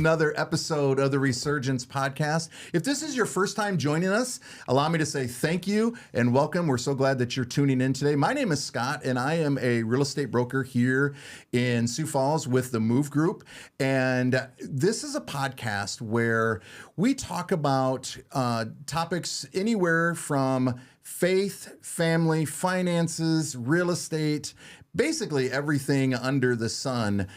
another episode of the Resurgence Podcast. If this is your first time joining us, allow me to say thank you and welcome. We're so glad that you're tuning in today. My name is Scott, and I am a real estate broker here in Sioux Falls with the Move Group. And this is a podcast where we talk about topics anywhere from faith, family, finances, real estate, basically everything under the sun,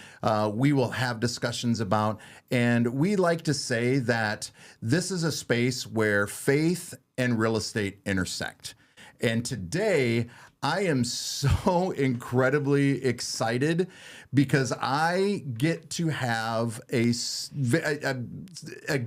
we will have discussions about. And we like to say that this is a space where faith and real estate intersect. And today, I am so incredibly excited because I get to have a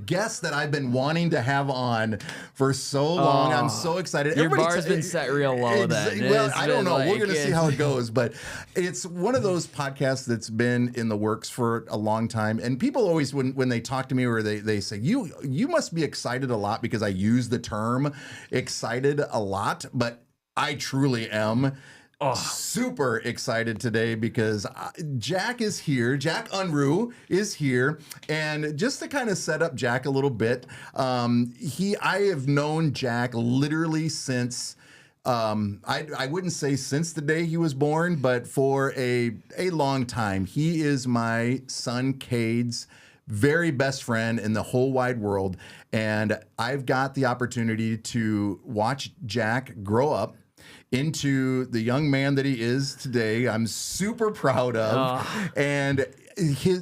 guest that I've been wanting to have on for so long. I'm so excited. Your bar's been set real low then. Well, I don't know. We're going to see how it goes. But it's one of those podcasts that's been in the works for a long time. And people always, when they talk to me or they say, you must be excited a lot, because I use the term excited a lot. But I truly am super excited today because Jack is here. Jack Unruh is here. And just to kind of set up Jack a little bit, I have known Jack literally since, I wouldn't say since the day he was born, but for a long time. He is my son Cade's very best friend in the whole wide world. And I've got the opportunity to watch Jack grow up into the young man that he is today. I'm super proud of. And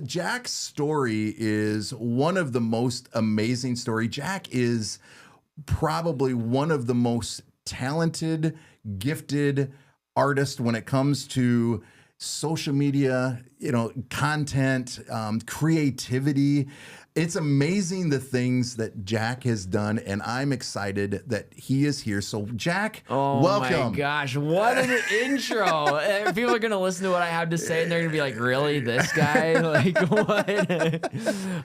Jack's story is one of the most amazing stories. Jack is probably one of the most talented, gifted artists when it comes to social media, content, creativity. It's amazing the things that Jack has done, and I'm excited that he is here. So, Jack, welcome. Oh, my gosh. What an intro. People are going to listen to what I have to say, and they're going to be like, really? This guy? Like, what?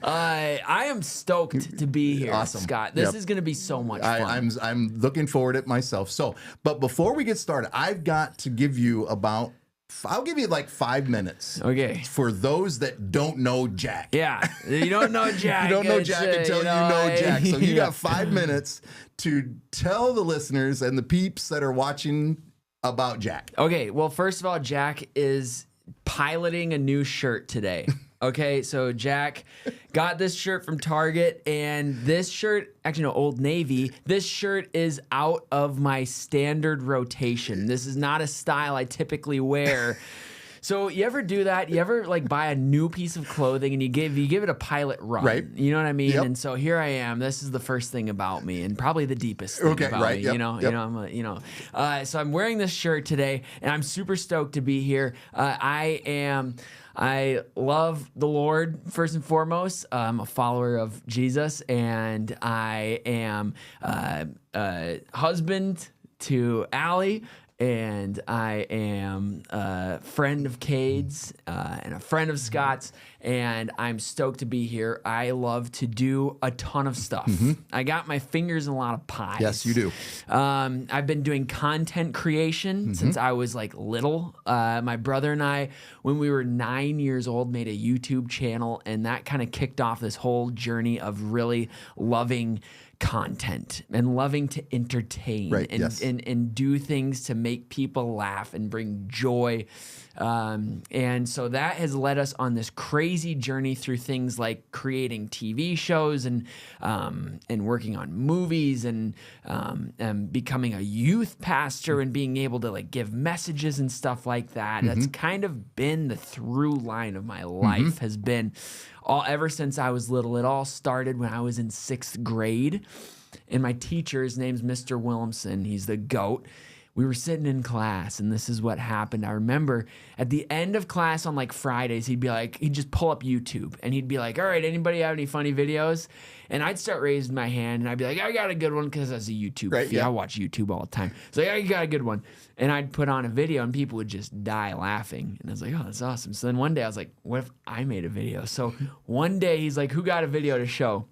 I am stoked to be here, Awesome. Scott. This is going to be so much fun. I'm looking forward to it myself. So, but before we get started, I've got to give you I'll give you like 5 minutes. Okay. For those that don't know Jack. Yeah. You don't know Jack. You don't know Jack until you know Jack. So you got 5 minutes to tell the listeners and the peeps that are watching about Jack. Okay. Well, first of all, Jack is piloting a new shirt today. Okay, so Jack got this shirt from Target, and this shirt, actually no, Old Navy, this shirt is out of my standard rotation. This is not a style I typically wear. So you ever do that? You ever like buy a new piece of clothing and you give it a pilot run? Right. You know what I mean? Yep. And so here I am. This is the first thing about me, and probably the deepest thing about me. Yep. So I'm wearing this shirt today, and I'm super stoked to be here. I love the Lord, first and foremost. I'm a follower of Jesus, and I am a husband to Allie, and I am a friend of Cade's and a friend of Scott's, and I'm stoked to be here. I love to do a ton of stuff. Mm-hmm. I got my fingers in a lot of pies. Yes, you do. I've been doing content creation since I was like little. My brother and I, when we were 9 years old, made a YouTube channel, and that kind of kicked off this whole journey of really loving content and loving to entertain and do things to make people laugh and bring joy. And so that has led us on this crazy journey through things like creating TV shows and working on movies and becoming a youth pastor and being able to like give messages and stuff like that. That's kind of been the through line of my life, has been ever since I was little. It all started when I was in 6th grade, and my teacher, his name's Mr. Williamson. He's the GOAT. We were sitting in class, and this is what happened. I remember at the end of class on like Fridays, he'd just pull up YouTube, and he'd be like, all right, anybody have any funny videos? And I'd start raising my hand, and I'd be like, I got a good one, because that's a YouTube feed. I watch YouTube all the time. So I got a good one. And I'd put on a video, and people would just die laughing. And I was like, oh, that's awesome. So then one day I was like, what if I made a video? So one day he's like, who got a video to show?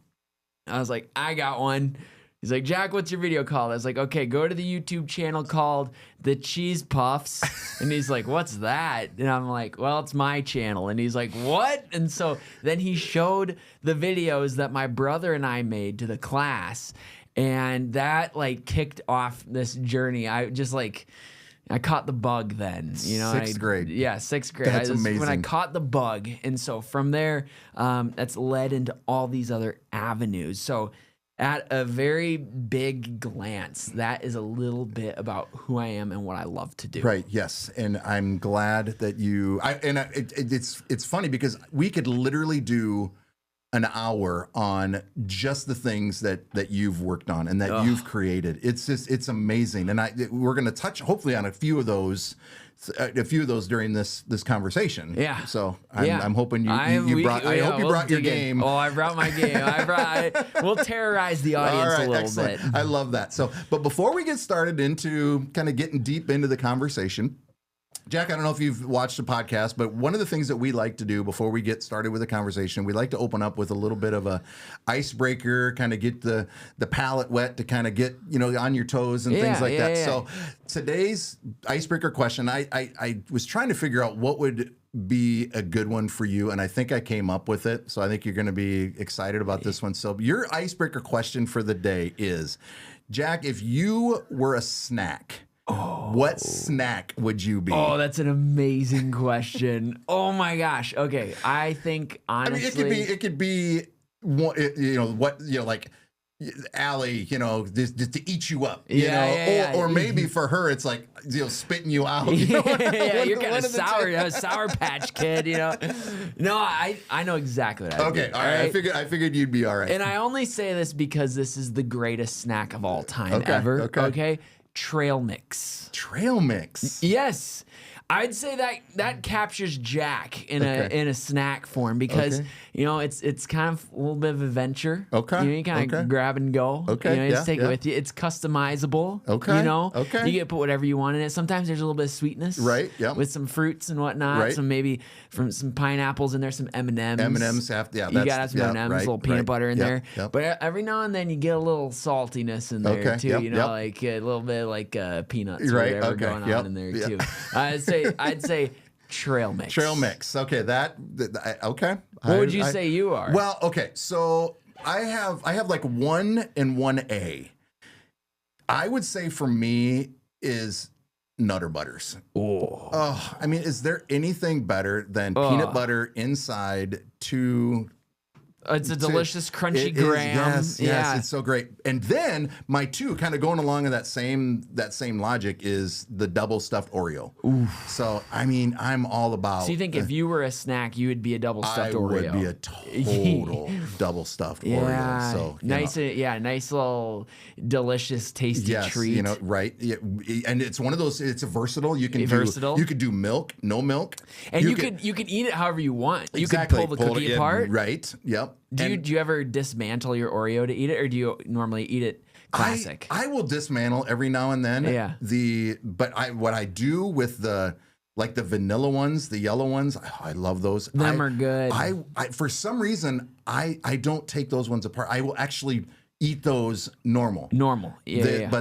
I was like, I got one. He's like, Jack, what's your video called? I was like, okay, go to the YouTube channel called The Cheese Puffs. And he's like, what's that? And I'm like, well, it's my channel. And he's like, what? And so then he showed the videos that my brother and I made to the class. And that like kicked off this journey. I caught the bug then, you know. Sixth grade. Yeah, sixth grade. That's amazing. When I caught the bug. And so from there, that's led into all these other avenues. So at a very big glance, that is a little bit about who I am and what I love to do. Right. Yes, and I'm glad that you. It's funny because we could literally do an hour on just the things that you've worked on and that you've created. It's amazing, and we're going to touch hopefully on a few of those during this conversation. Yeah. So I'm hoping you brought your game. Oh, I brought my game. We'll terrorize the audience a little excellent. bit. I love that. So, but before we get started into kind of getting deep into the conversation, Jack, I don't know if you've watched the podcast, but one of the things that we like to do before we get started with a conversation, we like to open up with a little bit of a icebreaker, kind of get the palate wet to kind of get, on your toes and things like that. Yeah. So today's icebreaker question, I was trying to figure out what would be a good one for you, and I think I came up with it. So I think you're going to be excited about this one. So your icebreaker question for the day is, Jack, if you were a snack, what snack would you be? Oh, that's an amazing question. Oh my gosh. Okay, I think honestly, it could be like Allie, just to eat you up, or maybe for her it's like spitting you out. You're kind of sour patch kid, No, I know exactly what I do. Okay, all right. I figured you'd be all right. And I only say this because this is the greatest snack of all time ever. Okay. Trail mix. Trail mix. Yes. I'd say that captures Jack in a snack form because it's kind of a little bit of adventure. Okay. You kind of grab and go. Okay. You just take it with you. It's customizable. Okay. Okay. You get to put whatever you want in it. Sometimes there's a little bit of sweetness. Right. Yep. With some fruits and whatnot. Right. Some maybe from some pineapples in there. Some M&Ms. M&Ms. You gotta have some M&Ms. A little peanut butter in there. Yep. But every now and then you get a little saltiness in there too. Yep. Like a little bit like peanuts right. or whatever going on in there too. I'd say trail mix. Trail mix. Okay, okay. What would you say you are? Well, okay. So I have like 1 and 1A. I would say for me is Nutter Butters. Oh, I mean, is there anything better than peanut butter inside it's a delicious, crunchy graham. Yes, it's so great. And then my 2, kind of going along with that same logic, is the double stuffed Oreo. Oof. So I mean, I'm all about. So you think if you were a snack, you would be a double stuffed Oreo? I would be a total double stuffed Oreo. So nice little delicious, tasty treat. Right? Yeah. And it's one of those. It's a versatile. You can do milk, no milk, and you could eat it however you want. You could pull the cookie apart. Right. Yep. Do you ever dismantle your Oreo to eat it, or do you normally eat it classic? I will dismantle every now and then. Yeah. What I do with the vanilla ones, the yellow ones, I love those. Them are good. I for some reason I don't take those ones apart. I will actually eat those normal. But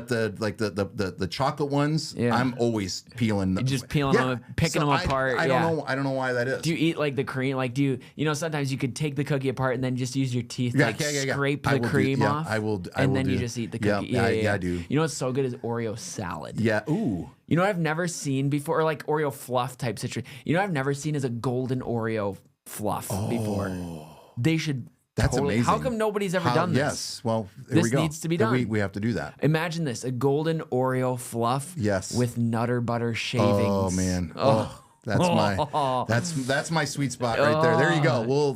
the chocolate ones, I'm always peeling them. You're just peeling them, picking them apart. I don't know why that is. Do you eat like the cream? Like sometimes you could take the cookie apart and then just use your teeth scrape the cream off. I will. You just eat the cookie. Yeah, I do. You know what's so good is Oreo salad. Yeah. Ooh. You know what I've never seen before, or like Oreo fluff type situation. You know what I've never seen is a golden Oreo fluff before. They should. That's amazing. How come nobody's ever done this? Yes. Well, here we go. This needs to be done. We have to do that. Imagine this, a golden Oreo fluff with Nutter Butter shavings. Oh, man. That's my sweet spot right there. There you go. We'll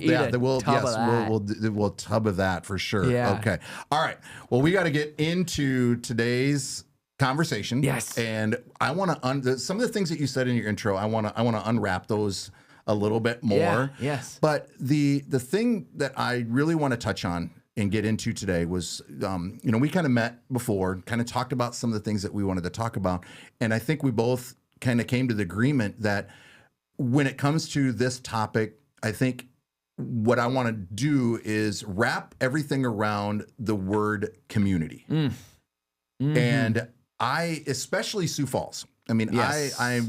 tub of that for sure. Yeah. Okay. All right. Well, we got to get into today's conversation. Yes. And I want to some of the things that you said in your intro, I want to unwrap those a little bit more. Yeah, yes. But the thing that I really want to touch on and get into today was, we kind of met before, kind of talked about some of the things that we wanted to talk about. And I think we both kind of came to the agreement that when it comes to this topic, I think what I want to do is wrap everything around the word community. And especially Sioux Falls. I mean, Yes. I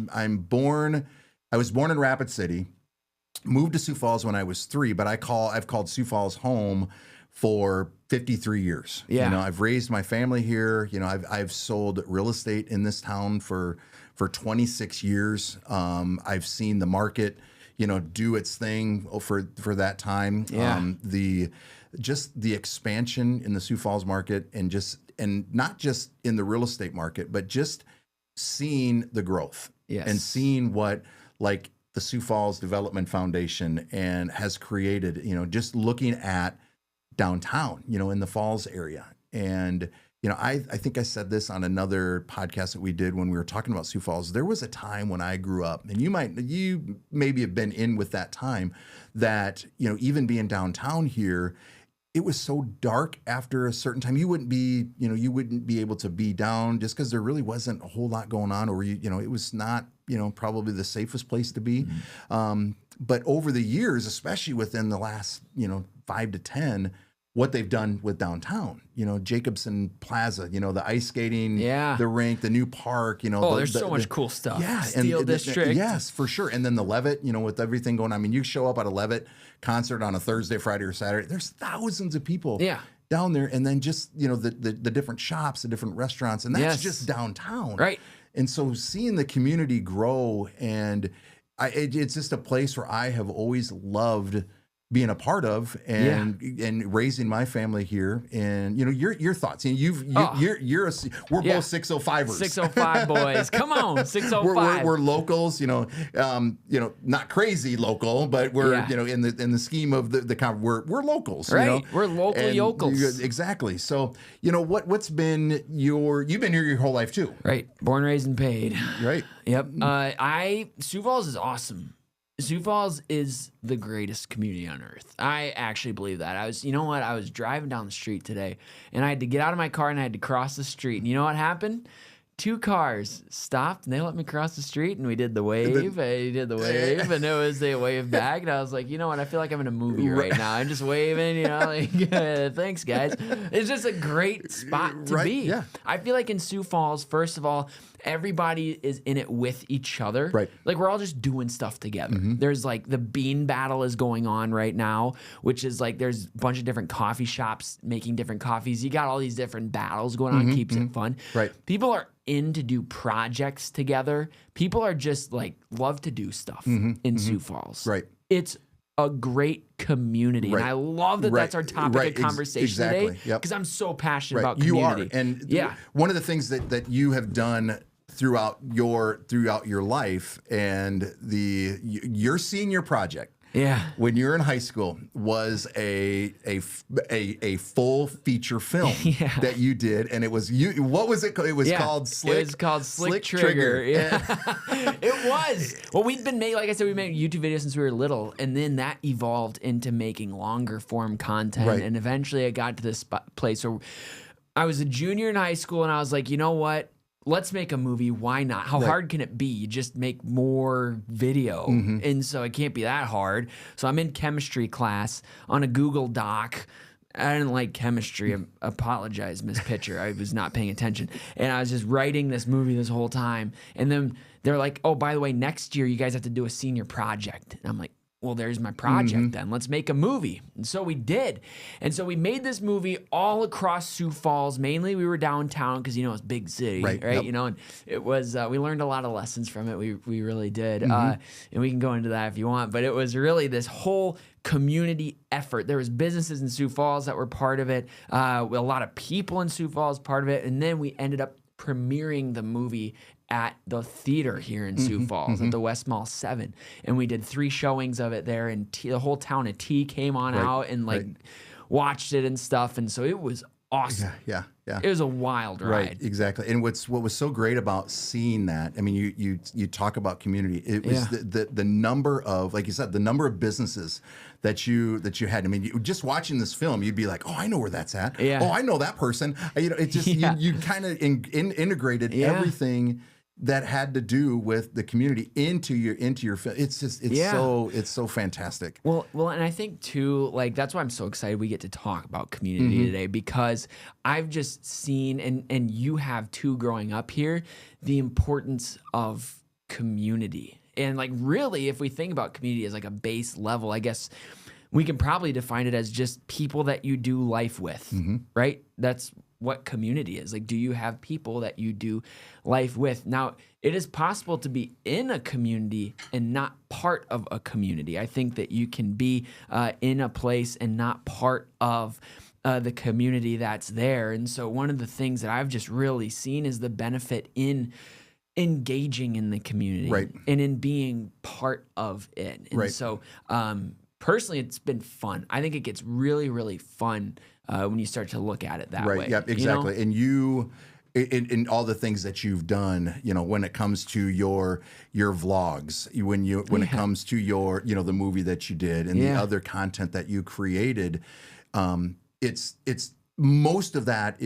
was born in Rapid City, moved to Sioux Falls when I was 3, but I've called Sioux Falls home for 53 years. Yeah. You know, I've raised my family here. You know, I've sold real estate in this town for 26 years. I've seen the market, you know, do its thing for that time. Yeah. The expansion in the Sioux Falls market, and not just in the real estate market, but just seeing the growth. Yes. And seeing what like the Sioux Falls Development Foundation and has created, you know, just looking at downtown, you know, in the Falls area. And, you know, I think I said this on another podcast that we did when we were talking about Sioux Falls. There was a time when I grew up, and you maybe have been in with that time, that, you know, even being downtown here, it was so dark after a certain time. You wouldn't be able to be down just because there really wasn't a whole lot going on, or you know, it was not, you know, probably the safest place to be. But over the years, especially within the last, you know, 5 to 10, what they've done with downtown, you know, Jacobson Plaza, you know, the ice skating, the rink, the new park, you know. There's so much cool stuff. Yeah. Steel District. Yes, for sure. And then the Levitt, you know, with everything going on. I mean, you show up at a Levitt concert on a Thursday, Friday, or Saturday, there's thousands of people down there. And then just, you know, the different shops, the different restaurants, and that's just downtown. Right. And so seeing the community grow, and it's just a place where I have always loved being a part of, and raising my family here. And you know, your thoughts, and we're both 605ers. 605 boys. Come on, 605. We're locals, you know, not crazy local, but we're you know, in the scheme of we're locals, right? You know? We're local yokels. Exactly. So, you know, what's been you've been here your whole life too. Right. Born, raised, and paid. Right. Yep. Sioux Falls is awesome. Sioux Falls is the greatest community on earth. I actually believe that. I was driving down the street today, and I had to get out of my car, and I had to cross the street. And you know what happened? 2 cars stopped, and they let me cross the street, and we did the wave. I did the wave, and it was a wave back. And I was like, you know what? I feel like I'm in a movie right now. I'm just waving, you know, like, thanks, guys. It's just a great spot to be. Yeah. I feel like in Sioux Falls, first of all, everybody is in it with each other. Right. Like, we're all just doing stuff together. There's like the bean battle is going on right now, which is like there's a bunch of different coffee shops making different coffees. You got all these different battles going on, keeps it fun. Right. People are in to do projects together. People are just like love to do stuff in Sioux Falls. Right. It's a great community. Right. And I love that that's our topic of conversation today, because I'm so passionate about community. You are. And one of the things that you have done throughout your life, and your senior project, when you're in high school, was a full feature film that you did, and it was what was it called? It was called Slick. It was called Slick Trigger. Yeah. It was. Well, we made YouTube videos since we were little, and then that evolved into making longer form content, and eventually I got to this place where I was a junior in high school, and I was like, you know what? Let's make a movie. Why not? How hard can it be? You just make more video. And so it can't be that hard. So I'm in chemistry class on a Google Doc. I didn't like chemistry. I apologize, Miss Pitcher. I was not paying attention. And I was just writing this movie this whole time. And then they're like, oh, by the way, next year you guys have to do a senior project. And I'm like, well, there's my project then. Let's make a movie. And so we did. And so we made this movie all across Sioux Falls. Mainly we were downtown because, you know, it's a big city, right? Yep. You know, and it was, we learned a lot of lessons from it. We really did. And we can go into that if you want. But it was really this whole community effort. There was businesses in Sioux Falls that were part of it. A lot of people in Sioux Falls part of it. And then we ended up premiering the movie at the theater here in Sioux Falls at the West Mall 7, and we did 3 showings of it there, and the whole town of T came on out and watched it and stuff, and so it was awesome. Yeah. It was a wild ride. Right, exactly. And what was so great about seeing that, I mean, you talk about community. It was the number of, like you said, the number of businesses that you had. I mean, just watching this film, you'd be like, oh, I know where that's at. Yeah. Oh, I know that person. You know, it just you kind of integrated everything that had to do with the community into your film. It's just it's so fantastic. Well, and I think too, like that's why I'm so excited we get to talk about community today, because I've just seen, and you have too, growing up here, the importance of community. And like really, if we think about community as like a base level, I guess we can probably define it as just people that you do life with, right? That's what community is. Like, do you have people that you do life with? Now, it is possible to be in a community and not part of a community. I think that you can be in a place and not part of the community that's there. And so one of the things that I've just really seen is the benefit in engaging in the community, right, and in being part of it. And right. So personally, it's been fun. I think it gets really, really fun when you start to look at it that way. Right. Yep. Exactly. You know? And in all the things that you've done, you know, when it comes to your vlogs, when it comes to your, you know, the movie that you did and the other content that you created, it's most of that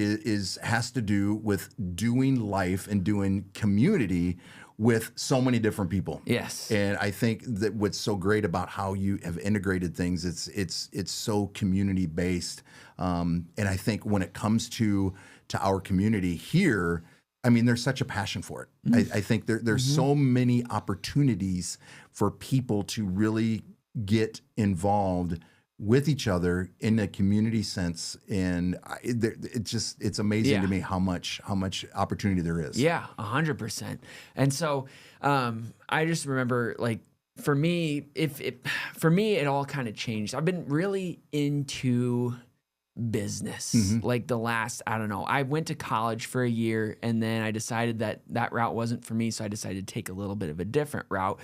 has to do with doing life and doing community with so many different people. Yes. And I think that what's so great about how you have integrated things, it's so community based. And I think when it comes to our community here, I mean, there's such a passion for it. I think there's so many opportunities for people to really get involved with each other in a community sense, and it's amazing to me how much opportunity there is. Yeah, 100%. And so I just remember, like, for me, it all kind of changed. I've been really into business like the last, I don't know, I went to college for a year, and then I decided that route wasn't for me, so I decided to take a little bit of a different route,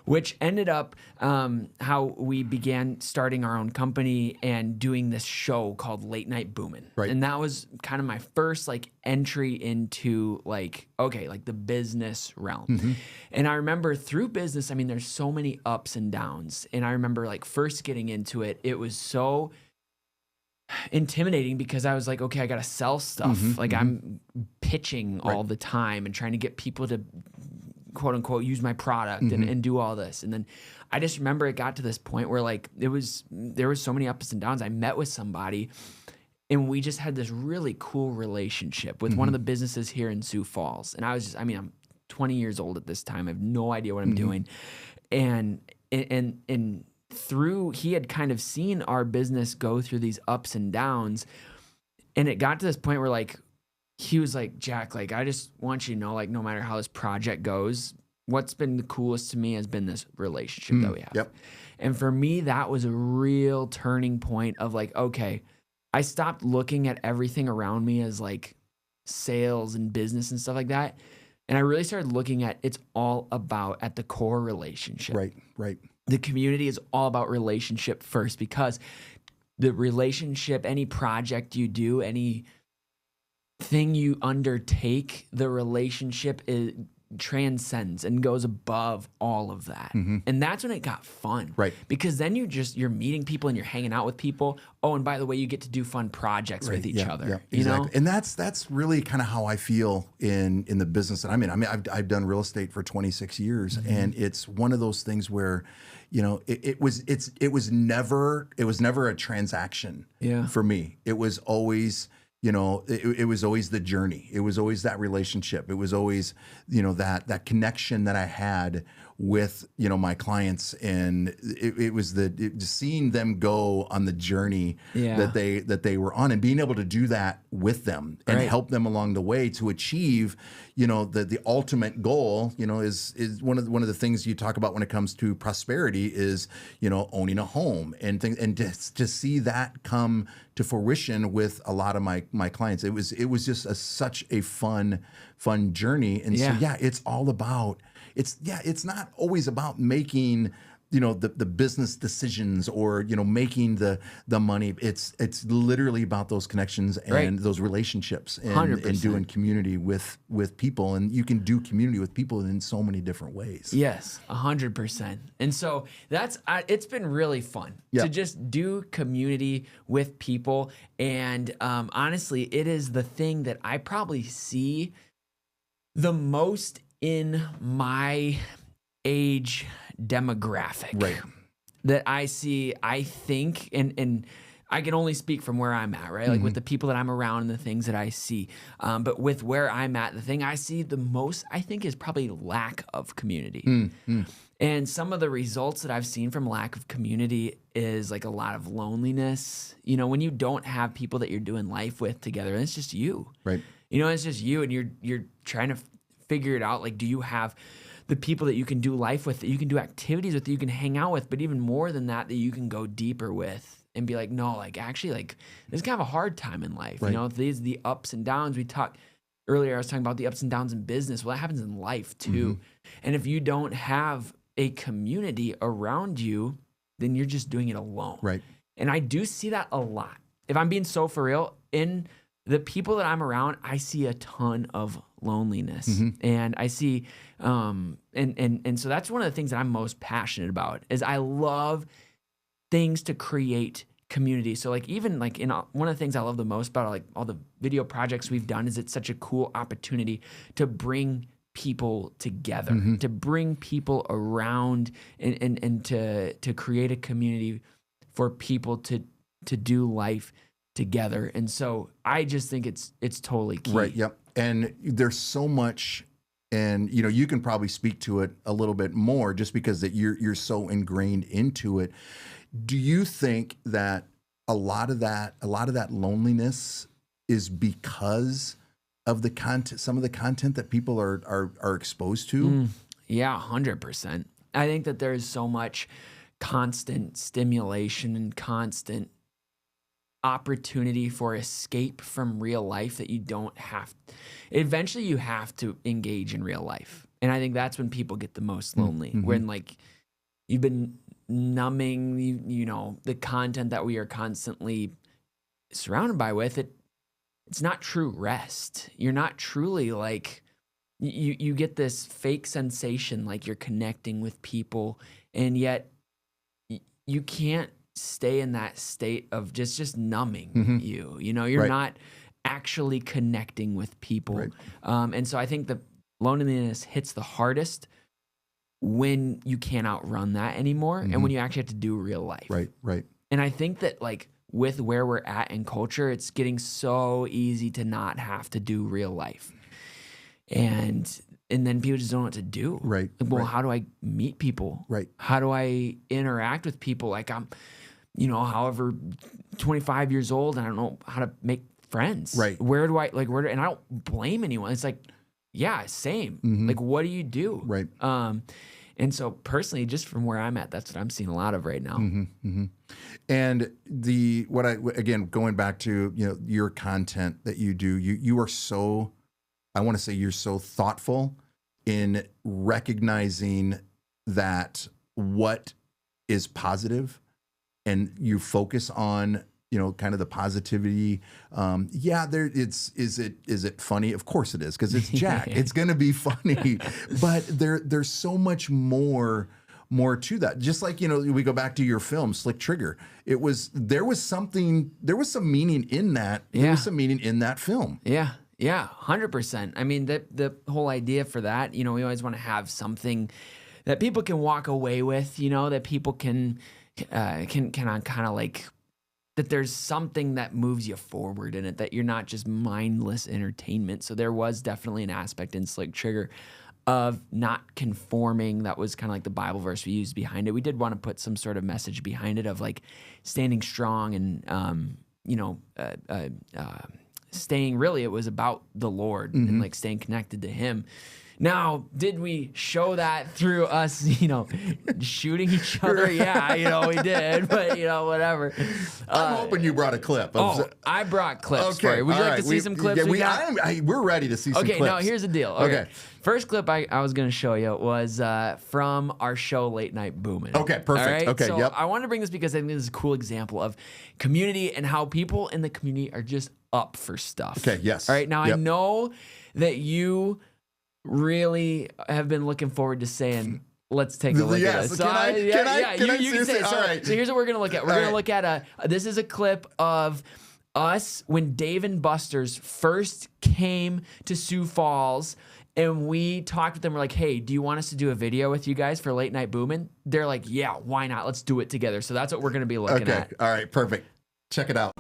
which ended up how we began starting our own company and doing this show called Late Night Boomin'. Right. And that was kind of my first like entry into like the business realm. And I remember through business, I mean, there's so many ups and downs, and I remember like first getting into it, it was so intimidating because I was like, okay, I got to sell stuff. I'm pitching all the time and trying to get people to quote unquote use my product and do all this. And then I just remember it got to this point where like there was so many ups and downs. I met with somebody and we just had this really cool relationship with one of the businesses here in Sioux Falls. And I'm 20 years old at this time. I have no idea what I'm doing. And he had kind of seen our business go through these ups and downs, and it got to this point where like he was like, Jack, like I just want you to know, like no matter how this project goes, what's been the coolest to me has been this relationship that we have. Yep. And for me, that was a real turning point of like, okay, I stopped looking at everything around me as like sales and business and stuff like that, and I really started looking at it's all about at the core relationship. Right. The community is all about relationship first, because the relationship, any project you do, any thing you undertake, the relationship transcends and goes above all of that. And that's when it got fun. Right. Because then you're meeting people and you're hanging out with people. Oh, and by the way, you get to do fun projects with each other. Yeah, you exactly. know? And that's really kind of how I feel in the business that I'm in. I mean, I've done real estate for 26 years, and it's one of those things where, you know, it was never a transaction for me. It was always, you know, it was always the journey. It was always that relationship. It was always, you know, that connection that I had with, you know, my clients, and it was just seeing them go on the journey that they were on, and being able to do that with them and help them along the way to achieve, you know, the ultimate goal, you know, is one of the things you talk about when it comes to prosperity is, you know, owning a home and things, and to see that come to fruition with a lot of my clients. It was just such a fun journey. And so it's all about, it's not always about making, you know, the business decisions or, you know, making the money. It's literally about those connections and those relationships and doing community with people. And you can do community with people in so many different ways. Yes, 100%. And so it's been really fun to just do community with people. And honestly, it is the thing that I probably see the most in my age demographic Right. that I see, I think, and I can only speak from where I'm at, right? Like with the people that I'm around and the things that I see. But with where I'm at, the thing I see the most, I think, is probably lack of community. And some of the results that I've seen from lack of community is like a lot of loneliness. You know, when you don't have people that you're doing life with together, and it's just you. Right. You know, it's just you, and you're trying to figure it out. Like, do you have the people that you can do life with, that you can do activities with, that you can hang out with, but even more than that, that you can go deeper with and be like, no, like actually, like this is kind of a hard time in life. Right. You know, these the ups and downs. We talked earlier, I was talking about the ups and downs in business. Well, that happens in life too. And if you don't have a community around you, then you're just doing it alone. Right. And I do see that a lot. If I'm being so for real, in the people that I'm around, I see a ton of loneliness. And I see, and so that's one of the things that I'm most passionate about, is I love things to create community. So like, even like one of the things I love the most about like all the video projects we've done is it's such a cool opportunity to bring people together, to bring people around and to create a community for people to do life together. And so I just think it's totally key. Right. Yep. And there's so much, and you know, you can probably speak to it a little bit more just because that you're so ingrained into it. Do you think that a lot of that loneliness is because of the content, some of the content that people are exposed to? Yeah, 100%. I think that there's so much constant stimulation and constant opportunity for escape from real life that you don't have. Eventually you have to engage in real life. And I think that's when people get the most lonely, when like you've been numbing, you know, the content that we are constantly surrounded by with it. It's not true rest. You're not truly like, you get this fake sensation like you're connecting with people, and yet you can't stay in that state of just numbing you know, you're not actually connecting with people. Right. And so I think the loneliness hits the hardest when you can't outrun that anymore, and when you actually have to do real life. Right. And I think that like with where we're at in culture, it's getting so easy to not have to do real life. And then people just don't know what to do. Right. Like, well, how do I meet people? Right. How do I interact with people? Like I'm, you know, however 25 years old, and I don't know how to make friends. Right. And I don't blame anyone. It's like, yeah, same. Like, what do you do? Right. And so personally, just from where I'm at, that's what I'm seeing a lot of right now. And again, going back to, you know, your content that you do, you are so, I want to say you're so thoughtful in recognizing that what is positive, and you focus on, you know, kind of the positivity. Is it funny? Of course it is, because it's Jack. It's going to be funny, but there's so much more to that. Just like, you know, we go back to your film, Slick Trigger. There was some meaning in that. Yeah. There was some meaning in that film. Yeah, 100%. I mean, the whole idea for that, you know, we always want to have something that people can walk away with, you know, that people can kind of like, that there's something that moves you forward in it, that you're not just mindless entertainment. So there was definitely an aspect in Slick Trigger of not conforming. That was kind of like the Bible verse we used behind it. We did want to put some sort of message behind it of like standing strong and, staying, really, it was about the Lord and like staying connected to him. Now, did we show that through us, you know, shooting each other? Yeah, you know, we did, but, you know, whatever. I'm hoping you brought a clip. I brought clips for you. Would you like to see some clips? We're ready to see some clips. Okay, now here's the deal. Okay. First clip I was going to show you was from our show, Late Night Boomin'. Okay, perfect. All right? Okay, so yep. I wanted to bring this because I think this is a cool example of community and how people in the community are just up for stuff. Okay, yes. All right, now I know that you really have been looking forward to saying, let's take a look at this. Can I you can say it. All right. So here's what we're going to look at. We're going to look at this is a clip of us when Dave and Buster's first came to Sioux Falls, And we talked with them. We're like, hey, do you want us to do a video with you guys for Late Night Boomin'? They're like, yeah, why not? Let's do it together. So that's what we're going to be looking at. All right. Perfect. Check it out.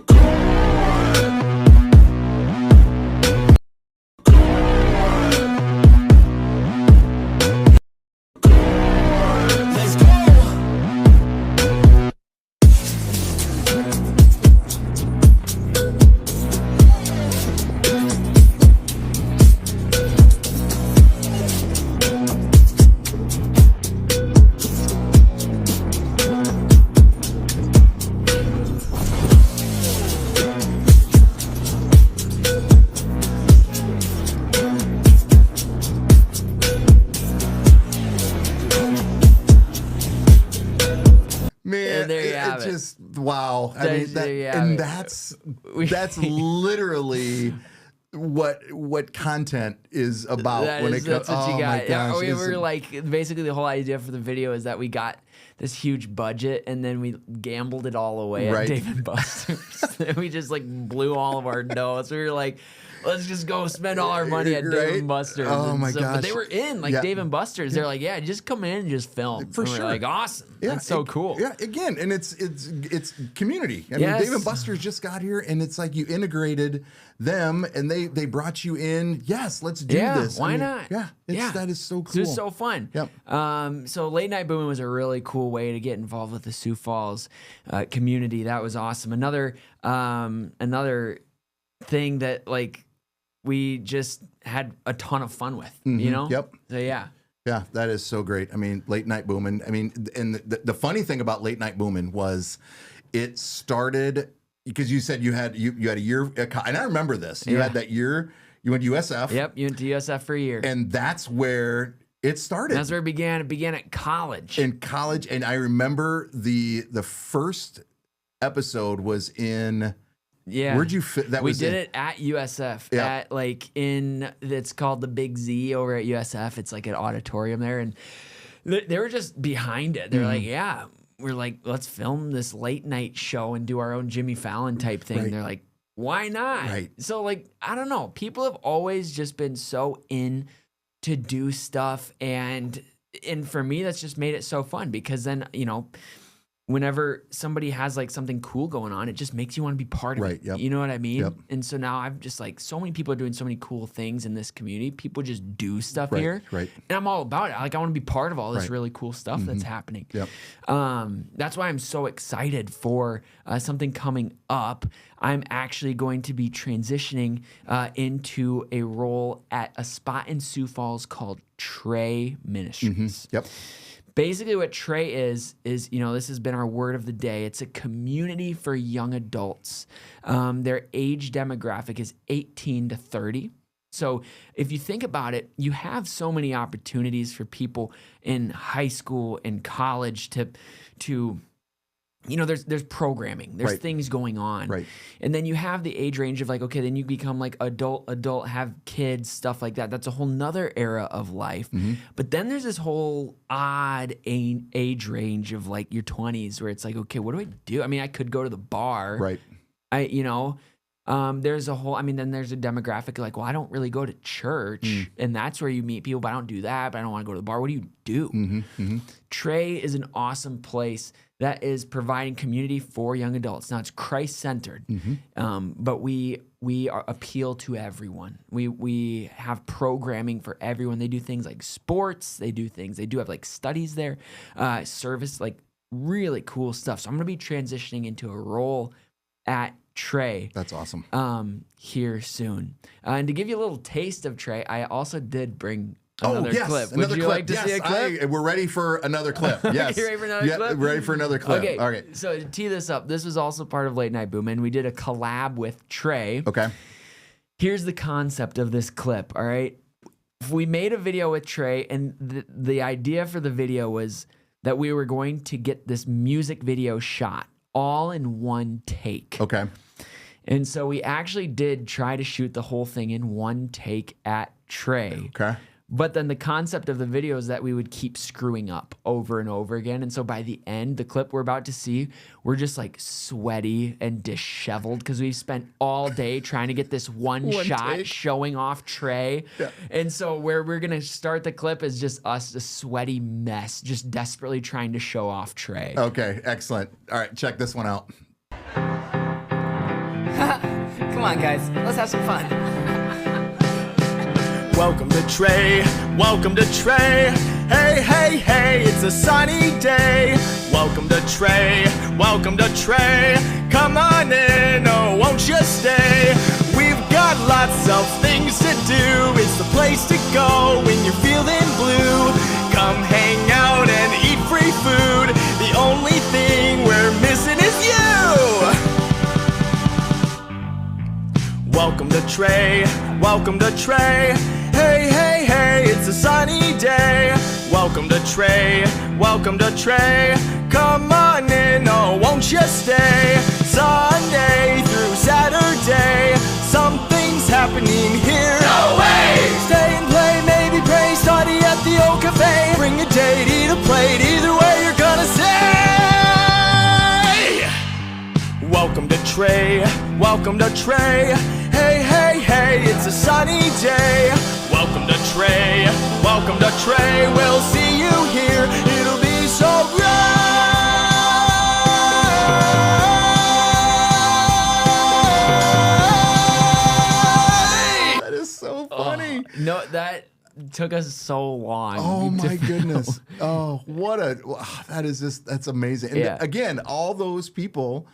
Man, there you have it. Just wow. I mean, that's literally what content is about when it comes. That's what you got. My gosh, we were like, basically the whole idea for the video is that we got this huge budget and then we gambled it all away at Dave & Buster's. We just like blew all of our dough. So we were like, let's just go spend all our money at Dave & Buster's. Oh my gosh. But they were in, like Dave & Buster's. They're like, yeah, just come in and just film. For sure. We're like, awesome. Yeah, that's so cool. Yeah, again, and it's community. I mean, Dave & Buster's just got here, and it's like you integrated them, and they brought you in. Yes, let's do this. Why not? Yeah, that is so cool. It's just so fun. Yep. So Late Night Boomin' was a really cool way to get involved with the Sioux Falls community. That was awesome. Another thing that like we just had a ton of fun with, you know? Yep. So yeah. Yeah, that is so great. I mean, Late Night Boomin'. I mean, and the funny thing about Late Night Boomin' was it started because you said you had a year, and I remember this. You had that year. You went to USF. Yep, you went to USF for a year, and that's where it started. That's where it began. It began at college. In college, and I remember the first episode was in. Yeah. Where'd you fit? We did it at USF. Yeah. At like it's called the Big Z over at USF. It's like an auditorium there, and they were just behind it. They're like, yeah, we're like, let's film this late night show and do our own Jimmy Fallon type thing. Right. They're like, why not? Right. So like, I don't know. People have always just been so in to do stuff, and for me, that's just made it so fun because then whenever somebody has like something cool going on, it just makes you want to be part of it. Yep. You know what I mean? Yep. And so now I'm just like, so many people are doing so many cool things in this community. People just do stuff here. Right. And I'm all about it. Like I want to be part of all this really cool stuff that's happening. Yep. That's why I'm so excited for something coming up. I'm actually going to be transitioning into a role at a spot in Sioux Falls called Trey Ministries. Yep. Basically what Trey is, this has been our word of the day. It's a community for young adults. Their age demographic is 18 to 30. So if you think about it, you have so many opportunities for people in high school and college to there's programming, there's things going on. Right. And then you have the age range of like, okay, then you become like adult, have kids, stuff like that. That's a whole nother era of life. But then there's this whole odd age range of like your 20s where it's like, okay, what do I do? I mean, I could go to the bar. Right. There's a whole, then there's a demographic like, well, I don't really go to church and that's where you meet people, but I don't do that, but I don't want to go to the bar. What do you do? Trey is an awesome place that is providing community for young adults. Now it's Christ-centered, but we appeal to everyone. We have programming for everyone. They do things like sports. They do have like studies there, service, like really cool stuff. So I'm going to be transitioning into a role at Trey. That's awesome. Here soon. And to give you a little taste of Trey, I also did bring another clip. Would you like to see a clip? We're ready for another clip. Yes. You ready for another clip? We're ready for another clip. Okay. All right. So to tee this up, this was also part of Late Night Boomin'. We did a collab with Trey. Okay. Here's the concept of this clip, all right? We made a video with Trey, and the idea for the video was that we were going to get this music video shot all in one take. Okay. And so we actually did try to shoot the whole thing in one take at Trey. Okay. But then the concept of the video is that we would keep screwing up over and over again. And so by the end, the clip we're about to see, we're just like sweaty and disheveled because we've spent all day trying to get this one shot take. Showing off Trey. Yeah. And so where we're going to start the clip is just us, a sweaty mess, just desperately trying to show off Trey. Okay, excellent. All right, check this one out. Come on, guys. Let's have some fun. Welcome to Trey, welcome to Trey. Hey, hey, hey, it's a sunny day. Welcome to Trey, welcome to Trey. Come on in, oh, won't you stay? We've got lots of things to do. It's the place to go when you're feeling blue. Come hang out and eat free food. The only thing we're missing is you. Welcome to Trey, welcome to Trey. Hey, hey, hey, it's a sunny day. Welcome to Trey, welcome to Trey. Come on in, oh, won't you stay? Sunday through Saturday, something's happening here. No way! Stay and play, maybe pray, study at the old cafe. Bring a date, eat a plate, either way you're gonna say. Welcome to Trey, welcome to Trey. Hey, hey, hey, it's a sunny day. Welcome to Trey, welcome to Trey. We'll see you here, it'll be so great. That is so funny. No, that took us so long. Oh my goodness. Oh, that's amazing. And again, all those people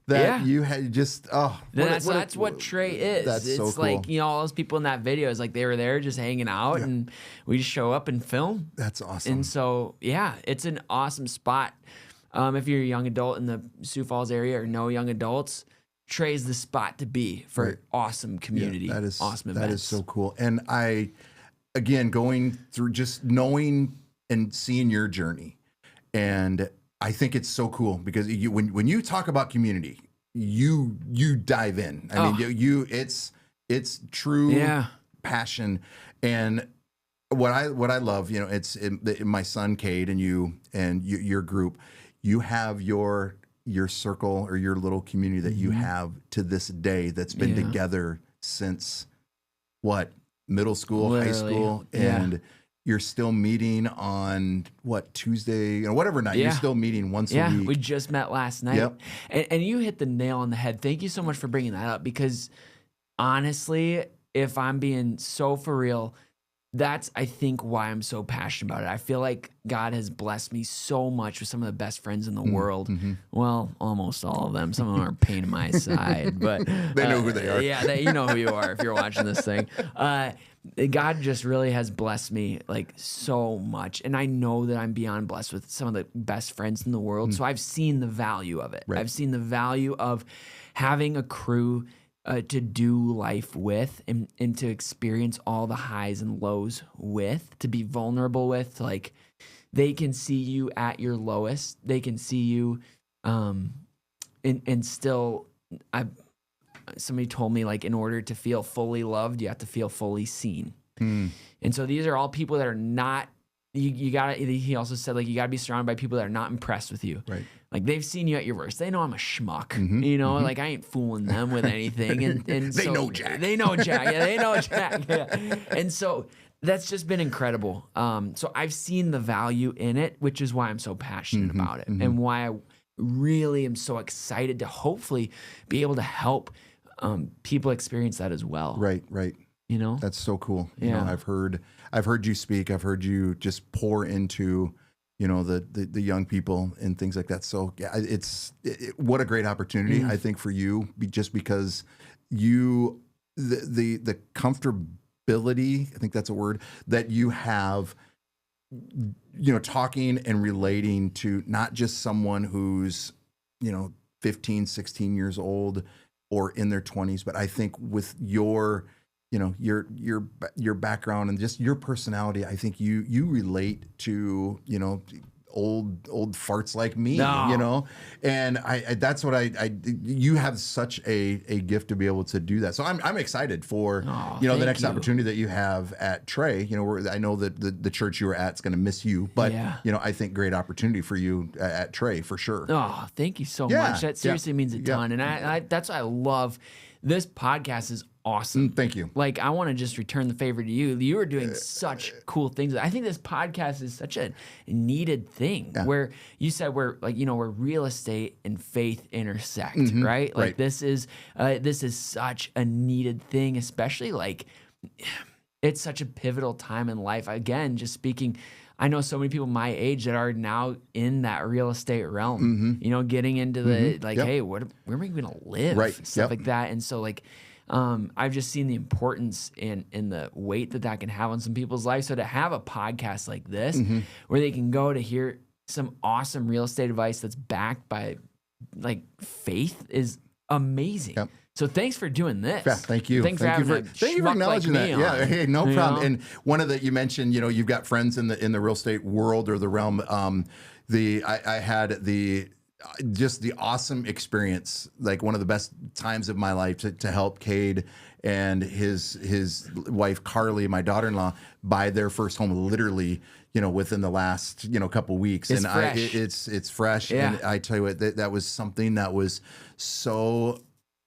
that you had just that's what Trey is. That's it's so cool. like, you know, all those people in that video is like they were there just hanging out and we just show up and film. That's awesome. And so it's an awesome spot. If you're a young adult in the Sioux Falls area or know young adults, Trey's the spot to be for awesome community. That is awesome events. That is so cool. And again, going through just knowing and seeing your journey, and I think it's so cool because when you talk about community, you dive in. I mean, it's true passion. And what I love, you know, it's in my son Cade and your group. You have your circle or your little community that you have to this day that's been together since what, middle school, high school, and you're still meeting on what, Tuesday, whatever night. You're still meeting once a week. We just met last night. Yep. And you hit the nail on the head. Thank you so much for bringing that up because honestly, if I'm being so for real, that's, I think, why I'm so passionate about it. I feel like God has blessed me so much with some of the best friends in the world. Mm-hmm. Well, almost all of them. Some of them are a pain in my side, but they know who they are. Yeah, you know who you are if you're watching this thing. God just really has blessed me like so much. And I know that I'm beyond blessed with some of the best friends in the world. So I've seen the value of it. Right. I've seen the value of having a crew to do life with and to experience all the highs and lows with, to be vulnerable with. Like, they can see you at your lowest. They can see you and still, somebody told me, like, in order to feel fully loved, you have to feel fully seen. And so these are all people that are not, you gotta, he also said, like, you gotta be surrounded by people that are not impressed with you. Right. Like, they've seen you at your worst. They know I'm a schmuck, you know, like, I ain't fooling them with anything. And they know Jack. They know Jack. Yeah, they know Jack. Yeah. And so that's just been incredible. So I've seen the value in it, which is why I'm so passionate about it and why I really am so excited to hopefully be able to help people experience that as well. Right, right. You know? That's so cool. Yeah. You know, I've heard you speak. I've heard you just pour into, you know, the young people and things like that. So yeah, what a great opportunity, I think, for you, just because the comfortability, I think that's a word, that you have, you know, talking and relating to not just someone who's, you know, 15, 16 years old or in their 20s, but I think with your, you know, your background and just your personality, I think you relate to, you know, old farts like me, you know, and that's what you have such a gift to be able to do that. So I'm excited for the next opportunity that you have at Trey. You know, I know that the church you were at is going to miss you, but you know, I think great opportunity for you at Trey for sure. Oh, thank you so much. That seriously means a ton, and I that's why I love this podcast. Is awesome. Thank you. Like, I want to just return the favor to you. You are doing such cool things. I think this podcast is such a needed thing where you said where real estate and faith intersect, right? Like this is such a needed thing, especially like it's such a pivotal time in life. Again, just speaking, I know so many people my age that are now in that real estate realm, you know, getting into the hey, where am I going to live? Stuff like that. And so like, I've just seen the importance in the weight that can have on some people's lives. So to have a podcast like this where they can go to hear some awesome real estate advice that's backed by like faith is amazing. Yep. So thanks for doing this. Yeah, thank you. Thank you for acknowledging that. Yeah, hey, no problem. And one of the you mentioned, you know, you've got friends in the real estate world or the realm. I had just the awesome experience, like one of the best times of my life to help Cade and his wife Carly, my daughter-in-law, buy their first home literally, you know, within the last, you know, couple weeks. It's and fresh. It's fresh. Yeah. And I tell you what, that was something that was so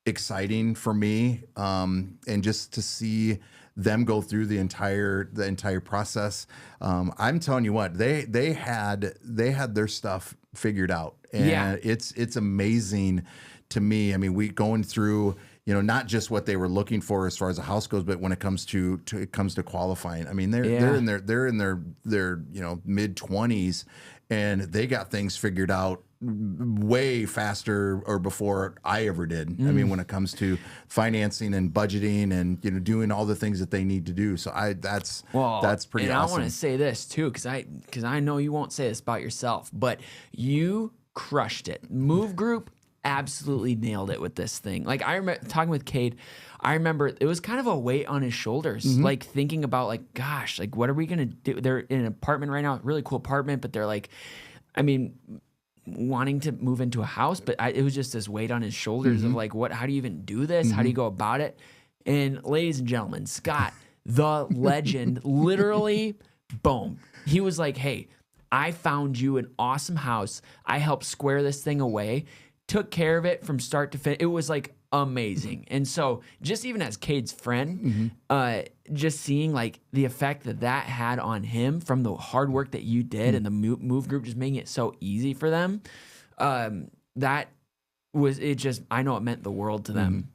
exciting for me. And just to see them go through the entire process. I'm telling you what, they had their stuff figured out. And it's amazing to me. I mean, we going through, you know, not just what they were looking for as far as a house goes, but when it comes to qualifying. I mean, they're in their you know, mid-20s, and they got things figured out way faster or before I ever did. I mean, when it comes to financing and budgeting and, you know, doing all the things that they need to do. So that's pretty and awesome. I want to say this too, because I know you won't say this about yourself, but you crushed it. Move Group absolutely nailed it with this thing. Like, I remember talking with Cade. I remember it was kind of a weight on his shoulders, like thinking about like, gosh, like what are we gonna do? They're in an apartment right now, really cool apartment, but they're like, I mean, wanting to move into a house, but it was just this weight on his shoulders of like, how do you even do this? How do you go about it? And ladies and gentlemen, Scott, the legend, literally, boom. He was like, hey, I found you an awesome house. I helped square this thing away, took care of it from start to finish. It was like amazing. And so just even as Cade's friend, just seeing like the effect that had on him from the hard work that you did and the Move Group just making it so easy for them, that was it. Just, I know it meant the world to them.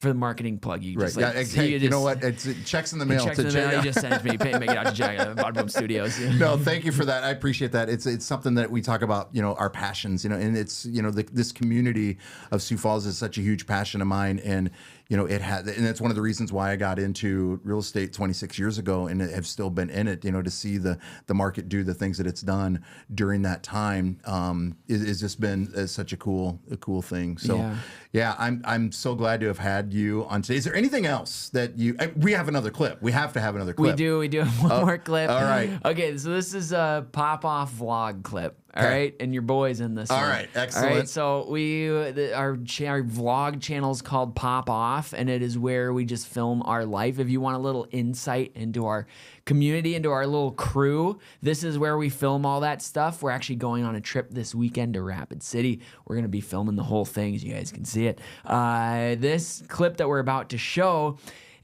For the marketing plug, you just you know what? It checks in the mail. Checks in the mail. You just send it to me. Make it out to Jack at Bottom Boom Studios. No, thank you for that. I appreciate that. It's something that we talk about. You know, our passions. You know, and it's, you know, this community of Sioux Falls is such a huge passion of mine, and you know, and it's one of the reasons why I got into real estate 26 years ago and have still been in it. You know, to see the market do the things that it's done during that time is just been such a cool thing. So yeah, I'm so glad to have had you on today. Is there anything else that we have another clip? We have to have another clip. We do have one more clip. All right. Okay, so this is a pop-off vlog clip. All right, and your boy's in this. All one. right, excellent. All right, so our vlog channel is called Pop Off, and it is where we just film our life. If you want a little insight into our community, into our little crew, this is where we film all that stuff. We're actually going on a trip this weekend to Rapid City. We're gonna be filming the whole thing, as you guys can see it. This clip that we're about to show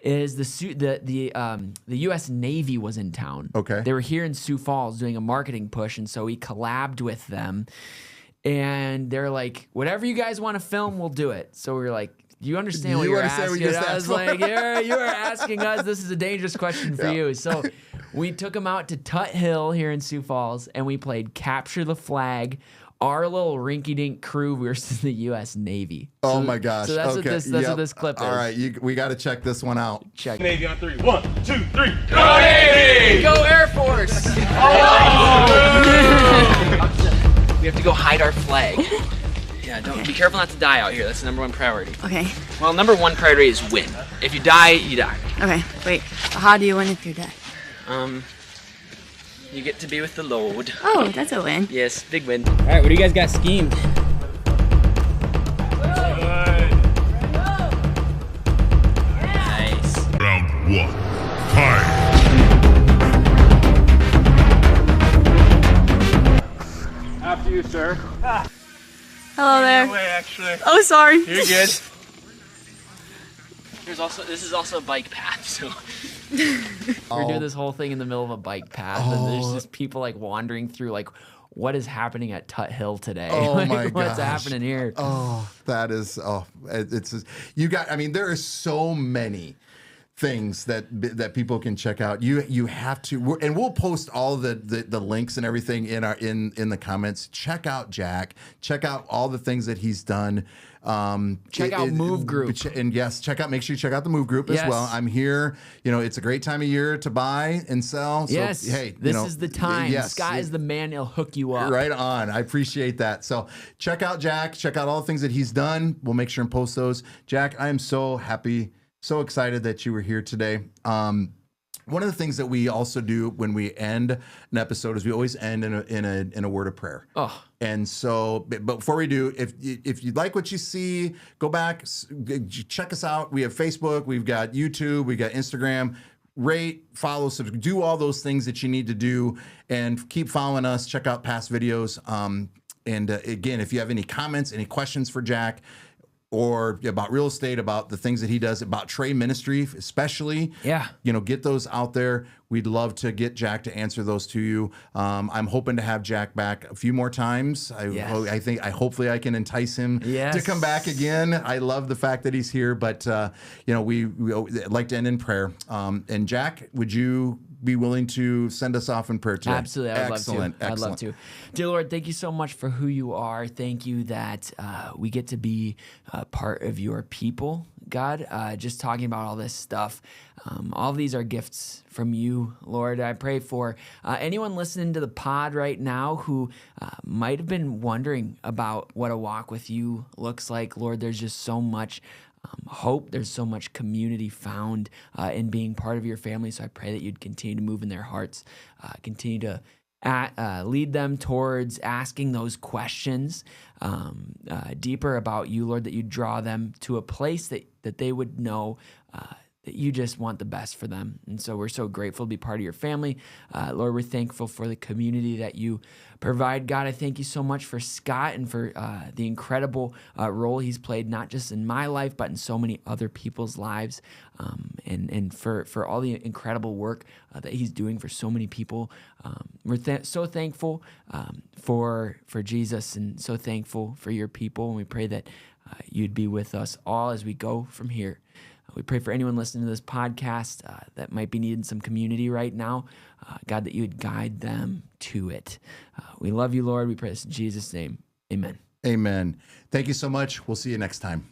is the U.S. Navy was in town. Okay. They were here in Sioux Falls doing a marketing push, and so we collabed with them. And they're like, whatever you guys want to film, we'll do it. So we were like, do you understand what you're asking? I was like, you're asking us. This is a dangerous question for you. So we took them out to Tut Hill here in Sioux Falls, and we played Capture the Flag, our little rinky-dink crew versus the U.S. Navy. Oh my gosh! So that's what this clip is. All right, we got to check this one out. Check Navy on 3. 1, 2, 3. Go Navy! Go Air Force! We have to go hide our flag. Yeah, don't be careful not to die out here. That's the #1 priority. Okay. Well, #1 priority is win. If you die, you die. Okay. Wait. How do you win if you're dead? You get to be with the Lord. Oh, that's a win. Yes, big win. All right, what do you guys got schemed? Nice. Round 1. Fight. After you, sir. Hello there. No way, actually. Oh, sorry. You're good. This is also a bike path, so we're doing this whole thing in the middle of a bike path, and there's just people like wandering through like, what is happening at Tut Hill today? Oh Like, my what's gosh. happening here? Oh, that is, it's, you got, I mean, there are so many things that people can check out. You have to, and we'll post all the links and everything in the comments. Check out Jack. Check out all the things that he's done. Check out Move Group. And yes, make sure you check out the Move Group as well. I'm here. You know, it's a great time of year to buy and sell. So, Yes. hey, this is the time. Yes, Scott is the man. He'll hook you up. right on. I appreciate that. So check out Jack. Check out all the things that he's done. We'll make sure and post those. Jack, I am so happy, so excited that you were here today. One of the things that we also do when we end an episode is we always end in a word of prayer. Oh. And so, but before we do, if you like what you see, go back, check us out. We have Facebook, we've got YouTube, we've got Instagram. Rate, follow, subscribe, do all those things that you need to do, and keep following us. Check out past videos. And again, if you have any comments, any questions for Jack, or about real estate, about the things that he does, about Trey Ministry especially, get those out there. We'd love to get Jack to answer those to you. I'm hoping to have Jack back a few more times. Hopefully I can entice him to come back again. I love the fact that he's here, but we like to end in prayer. And Jack, would you be willing to send us off in prayer today? Absolutely. I'd love to. Excellent. I'd love to. Dear Lord, thank you so much for who you are. Thank you that we get to be part of your people, God. Just talking about all this stuff. All of these are gifts from you, Lord. I pray for anyone listening to the pod right now who might have been wondering about what a walk with you looks like. Lord, there's just so much hope. There's so much community found in being part of your family. So I pray that you'd continue to move in their hearts, continue to lead them towards asking those questions deeper about you, Lord, that you draw them to a place that they would know that you just want the best for them. And so we're so grateful to be part of your family. Lord, we're thankful for the community that you provide. God, I thank you so much for Scott and for the incredible role he's played, not just in my life, but in so many other people's lives, and for all the incredible work that he's doing for so many people. We're so thankful for Jesus, and so thankful for your people. And we pray that you'd be with us all as we go from here. We pray for anyone listening to this podcast that might be needing some community right now. God, that you would guide them to it. We love you, Lord. We pray this in Jesus' name. Amen. Amen. Thank you so much. We'll see you next time.